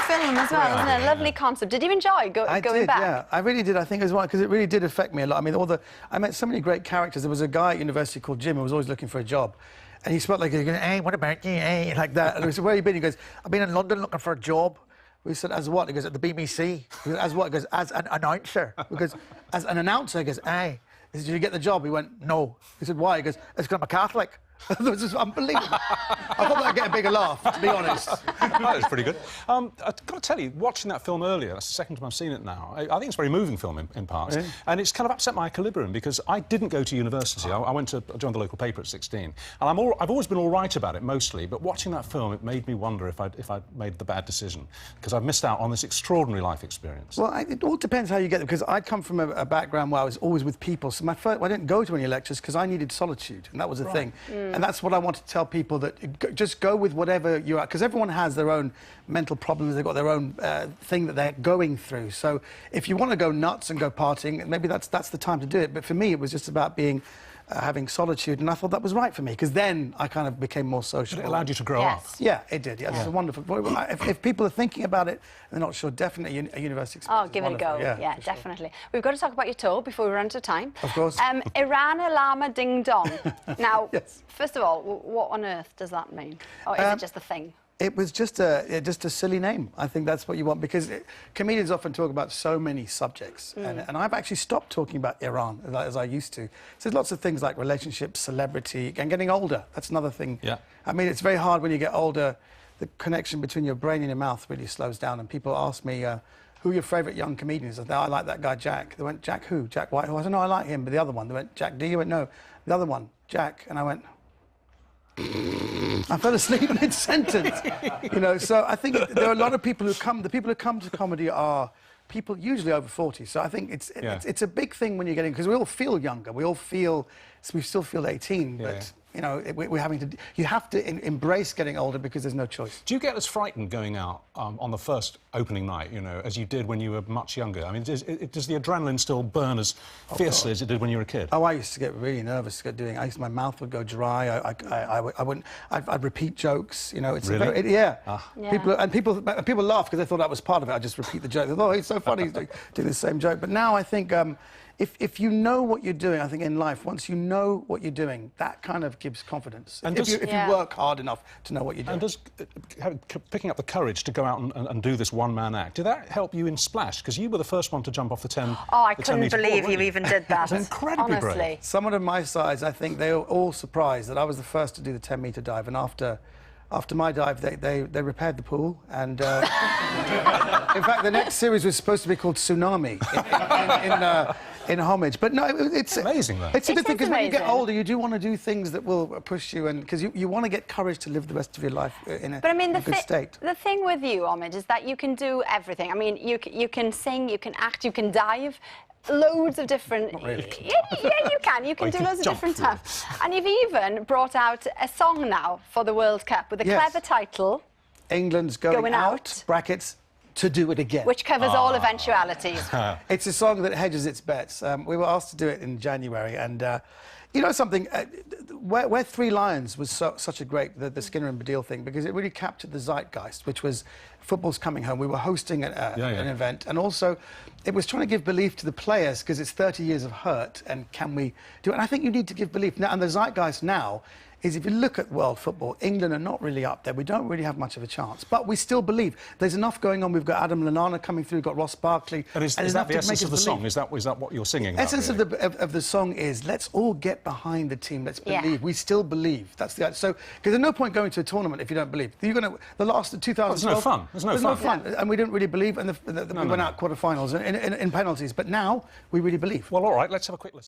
film as well, isn't it? A lovely concept. Did you enjoy going back? Yeah, I really did. I think as well, because it really did affect me a lot. I mean, I met so many great characters. There was a guy at university called Jim who was always looking for a job. And he spoke like, hey, what about you, hey? Like that. And we said, where have you been? He goes, I've been in London looking for a job. We said, as what? He goes, at the BBC. He goes, as what? He goes, as an announcer. Because as an announcer, he goes, hey. He said, did you get the job? He went, no. He said, why? He goes, it's because I'm a Catholic. It was just unbelievable. I thought I'd get a bigger laugh, to be honest. That was pretty good. I've got to tell you, watching that film earlier, that's the second time I've seen it now, I think it's a very moving film in parts. Really? And it's kind of upset my equilibrium because I didn't go to university. I joined the local paper at 16. And I've always been all right about it, mostly, but watching that film, it made me wonder if I'd made the bad decision, because I've missed out on this extraordinary life experience. Well, it all depends how you get it, because I'd come from a background where I was always with people, so I didn't go to any lectures because I needed solitude, and that was the thing. And that's what I want to tell people, that just go with whatever you're at, because everyone has their own mental problems, they've got their own thing that they're going through. So if you want to go nuts and go partying, maybe that's the time to do it. But for me, it was just about having solitude, and I thought that was right for me, because then I kind of became more social. But it allowed you to grow up. Yeah, it did. Yeah, it's wonderful. If people are thinking about it, they're not sure, definitely a university experience. Oh, give it a go. Yeah, definitely. Sure. We've got to talk about your tour before we run out of time. Of course. Irana Lama Ding Dong. Now, yes. First of all, what on earth does that mean? Or is it just a thing? It was just a silly name. I think that's what you want, because comedians often talk about so many subjects, and I've actually stopped talking about Iran as I used to. So there's lots of things like relationships, celebrity, and getting older. That's another thing. Yeah. I mean, it's very hard when you get older. The connection between your brain and your mouth really slows down, and people ask me, who are your favourite young comedians? I said, I like that guy, Jack. They went, Jack who? Jack Whitehall? I said, no, I like him, but the other one. They went, Jack D? I went, no. The other one, Jack. And I went... I fell asleep mid-sentence, you know. So I think there are a lot of people who come. The people who come to comedy are people usually over 40. So I think it's a big thing when you're getting, because we all feel younger. We still feel 18, but you know, we're having to. You have to embrace getting older, because there's no choice. Do you get as frightened going out on the first opening night, you know, as you did when you were much younger? I mean, does the adrenaline still burn as fiercely as it did when you were a kid? Oh, I used to get really nervous my mouth would go dry. I'd repeat jokes, you know. It's really? People laugh because they thought that was part of it. I just repeat the joke. They thought, oh, he's so funny, he's doing the same joke. But now I think if you know what you're doing, I think in life, once you know what you're doing, that kind of gives confidence. And if you work hard enough to know what you're doing. And does picking up the courage to go out and do this one-man act, did that help you in Splash? Because you were the first one to jump off the 10. Oh, I couldn't believe you even did that. It's incredibly brave. Someone of my size, I think they were all surprised that I was the first to do the 10-metre dive, and after my dive, they repaired the pool, and in fact, the next series was supposed to be called Tsunami in homage. But no, it's amazing, though. It's a good thing, because when you get older, you do want to do things that will push you, and because you want to get courage to live the rest of your life in a good state. The thing with you, OMID, is that you can do everything. I mean, you can sing, you can act, you can dive. Loads of different... Not really. Yeah, you can. You can do loads of different stuff. And you've even brought out a song now for the World Cup with a clever title. England's going out, brackets, to do it again. Which covers all eventualities. It's a song that hedges its bets. We were asked to do it in January, and you know something, where Three Lions was such a great, the Skinner and Baddiel thing, because it really captured the zeitgeist, which was football's coming home. We were hosting an event, and also it was trying to give belief to the players, because it's 30 years of hurt, and can we do it? And I think you need to give belief. Now, and the zeitgeist now is, if you look at world football, England are not really up there. We don't really have much of a chance, but we still believe. There's enough going on. We've got Adam Lallana coming through, we've got Ross Barkley. And is that the essence of the song? Is that what you're singing about? The essence of the song is, let's all get behind the team, let's believe. We still believe. That's the... So, because there's no point going to a tournament if you don't believe. You're going to... The last 2012... There's no fun. There's no fun. And we didn't really believe, and we went out quarter-finals in penalties. But now, we really believe. Well, all right, let's have a quick listen.